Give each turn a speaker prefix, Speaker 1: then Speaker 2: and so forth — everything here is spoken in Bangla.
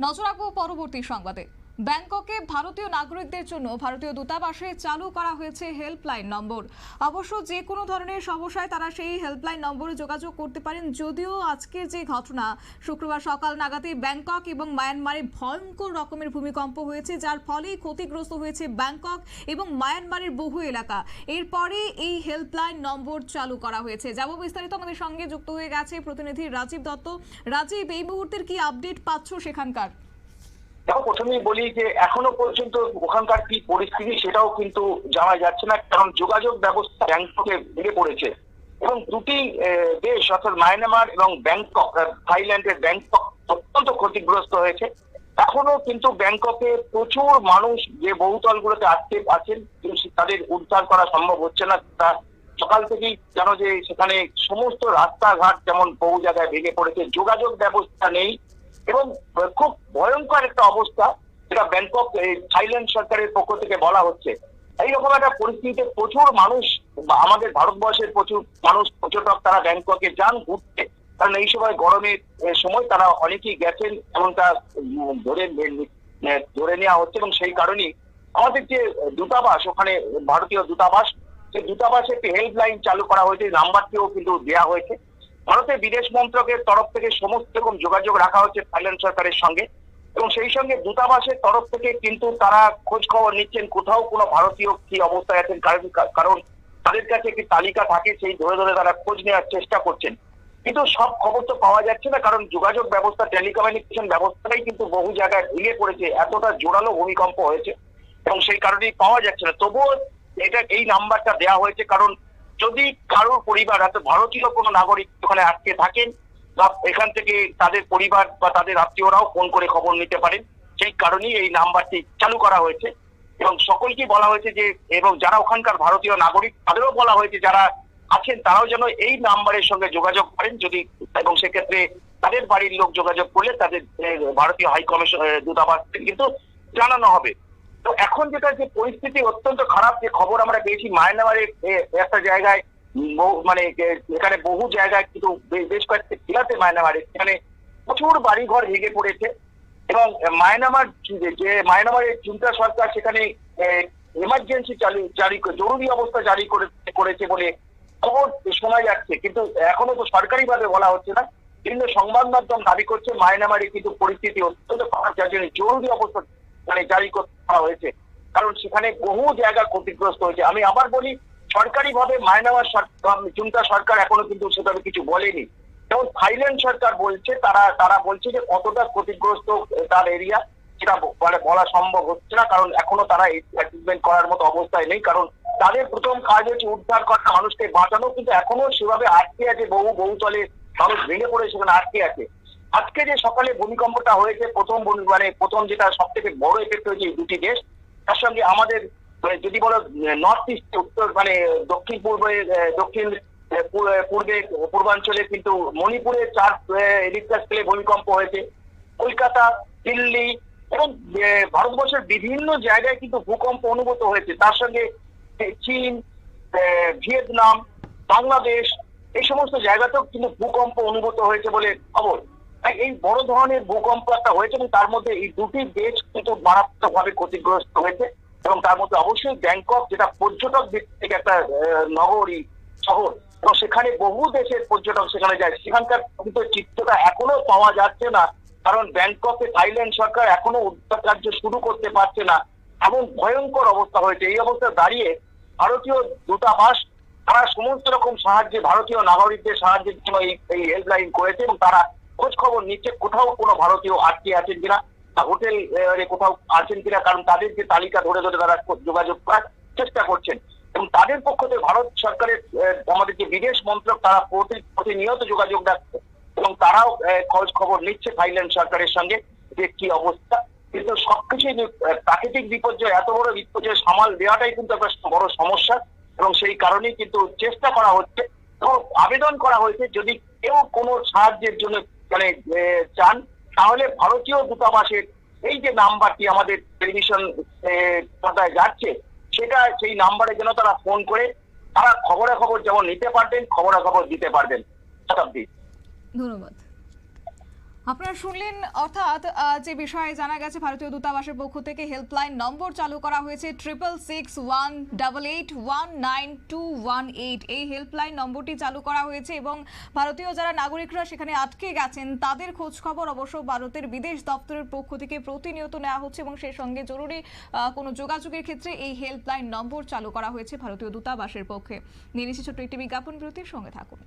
Speaker 1: নজর রাখবো পরবর্তী সংবাদে। ব্যাংককে ভারতীয় নাগরিকদের জন্য ভারতীয় দূতাবাসে চালু করা হয়েছে হেল্পলাইন নম্বর। অবশ্য যে কোনো ধরনের সমস্যায় তারা সেই হেল্পলাইন নম্বরে যোগাযোগ করতে পারেন। যদিও আজকের যে ঘটনা, শুক্রবার সকাল নাগাদই ব্যাংকক এবং মায়ানমারে ভয়ঙ্কর রকমের ভূমিকম্প হয়েছে, যার ফলে ক্ষতিগ্রস্ত হয়েছে ব্যাংকক এবং মায়ানমারের বহু এলাকা। এরপরে এই হেল্পলাইন নম্বর চালু করা হয়েছে। যাব বিস্তারিত, আমাদের সঙ্গে যুক্ত হয়ে গেছে প্রতিনিধি রাজীব দত্ত। রাজীব, এই মুহূর্তের কি আপডেট পাচ্ছ সেখানকার?
Speaker 2: দেখো, প্রথমেই বলি যে এখনো পর্যন্ত ওখানকার কি পরিস্থিতি সেটাও কিন্তু জানা যাচ্ছে না, কারণ যোগাযোগ ব্যবস্থা ব্যাংককে ভেঙে পড়েছে এবং দুটি দেশ অর্থাৎ মায়ানমার এবং ব্যাংকক, থাইল্যান্ডের ব্যাংকক অত্যন্ত ক্ষতিগ্রস্ত হয়েছে। এখনো কিন্তু ব্যাংককে প্রচুর মানুষ যে বহুতলগুলোতে আটকে আছেন, তাদের উদ্ধার করা সম্ভব হচ্ছে না। তা সকাল থেকেই জানো যে সেখানে সমস্ত রাস্তাঘাট যেমন বহু জায়গায় ভেঙে পড়েছে, যোগাযোগ ব্যবস্থা নেই এবং খুব ভয়ঙ্কর একটা অবস্থা, যেটা ব্যাংকক থাইল্যান্ড সরকারের পক্ষ থেকে বলা হচ্ছে। এইরকম একটা পরিস্থিতিতে প্রচুর মানুষ, আমাদের ভারতবর্ষের প্রচুর মানুষ পর্যটক তারা ব্যাংককে যান ঘুরতে, কারণ এই সময় গরমের সময় তারা অনেকেই গেছেন এমনটা ধরে নেওয়া হচ্ছে। এবং সেই কারণেই আমাদের যে দূতাবাস, ওখানে ভারতীয় দূতাবাস, সেই দূতাবাসে একটি হেল্পলাইন চালু করা হয়েছে, নাম্বারটিও কিন্তু দেওয়া হয়েছে। ভারতের বিদেশ মন্ত্রকের তরফ থেকে সমস্ত রকম যোগাযোগ রাখা হচ্ছে থাইল্যান্ড সরকারের সঙ্গে, এবং সেই সঙ্গে দূতাবাসের তরফ থেকে কিন্তু তারা খোঁজ খবর নিচ্ছেন কোথাও কোনো ভারতীয় কি অবস্থায় আছেন, কারণ তাদের কাছে একটি তালিকা থাকে, সেই ধরে ধরে তারা খোঁজ নেওয়ার চেষ্টা করছেন। কিন্তু সব খবর তো পাওয়া যাচ্ছে না, কারণ যোগাযোগ ব্যবস্থা, টেলিকমিউনিকেশন ব্যবস্থাটাই কিন্তু বহু জায়গায় ভেঙে পড়েছে, এতটা জোরালো ভূমিকম্প হয়েছে এবং সেই কারণেই পাওয়া যাচ্ছে না। তবুও এই নাম্বারটা দেওয়া হয়েছে, কারণ যদি কারোর পরিবার, অর্থাৎ ভারতীয় কোনো নাগরিক ওখানে আটকে থাকেন, বা এখান থেকে তাদের পরিবার বা তাদের আত্মীয়রাও ফোন করে খবর নিতে পারেন। সেই কারণেই এই নাম্বারটি চালু করা হয়েছে এবং সকলকেই বলা হয়েছে যে, এবং যারা ওখানকার ভারতীয় নাগরিক তাদেরও বলা হয়েছে যারা আছেন তারাও যেন এই নাম্বারের সঙ্গে যোগাযোগ করেন, যদি এবং সেক্ষেত্রে তাদের বাড়ির লোক যোগাযোগ করলে তাদের ভারতীয় হাই কমিশন দূতাবাস কিন্তু জানানো হবে। তো এখন যেটা যে পরিস্থিতি অত্যন্ত খারাপ, যে খবর আমরা পেয়েছি মায়ানমারের একটা জায়গায়, মানে এখানে বহু জায়গায় কিন্তু বেশ কয়েকটি জেলাতে মায়ানমারে সেখানে প্রচুর বাড়িঘর ভেঙে পড়েছে এবং মায়ানমারের জুন্টা সরকার সেখানে এমার্জেন্সি জরুরি অবস্থা জারি করেছে বলে খবর শোনা যাচ্ছে, কিন্তু এখনো তো সরকারিভাবে বলা হচ্ছে না। বিভিন্ন সংবাদ মাধ্যম দাবি করছে মায়ানমারে কিন্তু পরিস্থিতি অত্যন্ত খারাপ, যার জন্য জরুরি অবস্থা জারি করা হয়েছে, কারণ সেখানে বহু জায়গা ক্ষতিগ্রস্ত হয়েছে। আমি আবার বলি, সরকারিভাবে মায়ানমার জুন্টা সরকার এখনো কিন্তু সেভাবে কিছু বলেনি, এবং থাইল্যান্ড সরকার বলছে, তারা বলছে যে কতটা ক্ষতিগ্রস্ত তার এরিয়া সেটা মানে বলা সম্ভব হচ্ছে না, কারণ এখনো তারা অ্যাসেসমেন্ট করার মতো অবস্থায় নেই, কারণ তাদের প্রথম কাজ হচ্ছে উদ্ধার করা, মানুষকে বাঁচানো, কিন্তু এখনো সেভাবে আটকে আছে, বহুতলে মানুষ ভেঙে পড়ে সেখানে আটকে আছে। আজকে যে সকালে ভূমিকম্পটা হয়েছে, প্রথম যেটা সব থেকে বড় এফেক্ট হয়েছে এই দুটি দেশ, তার সঙ্গে আমাদের যদি বলো নর্থ ইস্ট, উত্তর দক্ষিণ পূর্বাঞ্চলে কিন্তু মণিপুরে 4 রিক্টার স্কেলে ভূমিকম্প হয়েছে। কলকাতা, দিল্লি এবং ভারতবর্ষের বিভিন্ন জায়গায় কিন্তু ভূকম্প অনুভূত হয়েছে। তার সঙ্গে চীন, ভিয়েতনাম, বাংলাদেশ, এই সমস্ত জায়গাতেও কিন্তু ভূকম্প অনুভূত হয়েছে বলে খবর। এই বড় ধরনের ভূকম্প একটা হয়েছে এবং তার মধ্যে এই দুটি দেশ কিন্তু মারাত্মকভাবে ক্ষতিগ্রস্ত হয়েছে, এবং তার মধ্যে অবশ্যই ব্যাংকক, যেটা পর্যটক দিক থেকে একটা নগরী শহর, এবং সেখানে বহু দেশের পর্যটক সেখানে যায়, সেখানকার কিন্তু চিত্রটা এখনো পাওয়া যাচ্ছে না, কারণ ব্যাংককে থাইল্যান্ড সরকার এখনো উদ্ধার কার্য শুরু করতে পারছে না, এমন ভয়ঙ্কর অবস্থা হয়েছে। এই অবস্থা দাঁড়িয়ে ভারতীয় দূতাবাস তারা সমস্ত রকম সাহায্যে, ভারতীয় নাগরিকদের সাহায্যের জন্য এই হেল্পলাইন করেছে, এবং তারা খোঁজ খবর নিচ্ছে কোথাও কোনো ভারতীয় আটকে আছেন কিনা, হোটেল কোথাও আছেন কিনা, কারণ তাদের যে তালিকা ধরে ধরে তারা যোগাযোগ করার চেষ্টা করছেন। এবং তাদের পক্ষ থেকে ভারত সরকারের আমাদের যে বিদেশ মন্ত্রক, তারা প্রতিনিয়ত যোগাযোগ রাখছে এবং তারাও খোঁজ খবর নিচ্ছে থাইল্যান্ড সরকারের সঙ্গে যে কি অবস্থা। কিন্তু সবকিছুই প্রাকৃতিক বিপর্যয়, এত বড় বিপর্যয় সামাল দেওয়াটাই কিন্তু একটা বড় সমস্যা, এবং সেই কারণেই কিন্তু চেষ্টা করা হচ্ছে এবং আবেদন করা হয়েছে, যদি কেউ কোনো সাহায্যের জন্য মানে চান, তাহলে ভারতীয় দূতাবাসের এই যে নাম্বারটি আমাদের টেলিভিশন পর্দায় যাচ্ছে, সেই নাম্বারে যেন তারা ফোন করে তারা খবরাখবর যেমন নিতে পারবেন, খবরাখবর দিতে পারবেন। শতাব্দী,
Speaker 1: ধন্যবাদ। আপনারা শুনলেন, অর্থাৎ যে বিষয়ে জানা গেছে ভারতীয় দূতাবাসের পক্ষ থেকে হেল্পলাইন নম্বর চালু করা হয়েছে 6661881921 এই হেল্পলাইন নম্বরটি চালু করা হয়েছে এবং ভারতীয় যারা নাগরিকরা সেখানে আটকে গেছেন তাদের খোঁজ খবর অবশ্য ভারতের বিদেশ দপ্তরের পক্ষ থেকে প্রতিনিয়ত নেওয়া হচ্ছে এবং সেই সঙ্গে জরুরি কোনো যোগাযোগের ক্ষেত্রে এই হেল্পলাইন নম্বর চালু করা হয়েছে ভারতীয় দূতাবাসের পক্ষে। নিয়ে নিচ্ছি ছোট্ট একটি বিজ্ঞাপন বিরতির সঙ্গে থাকুন।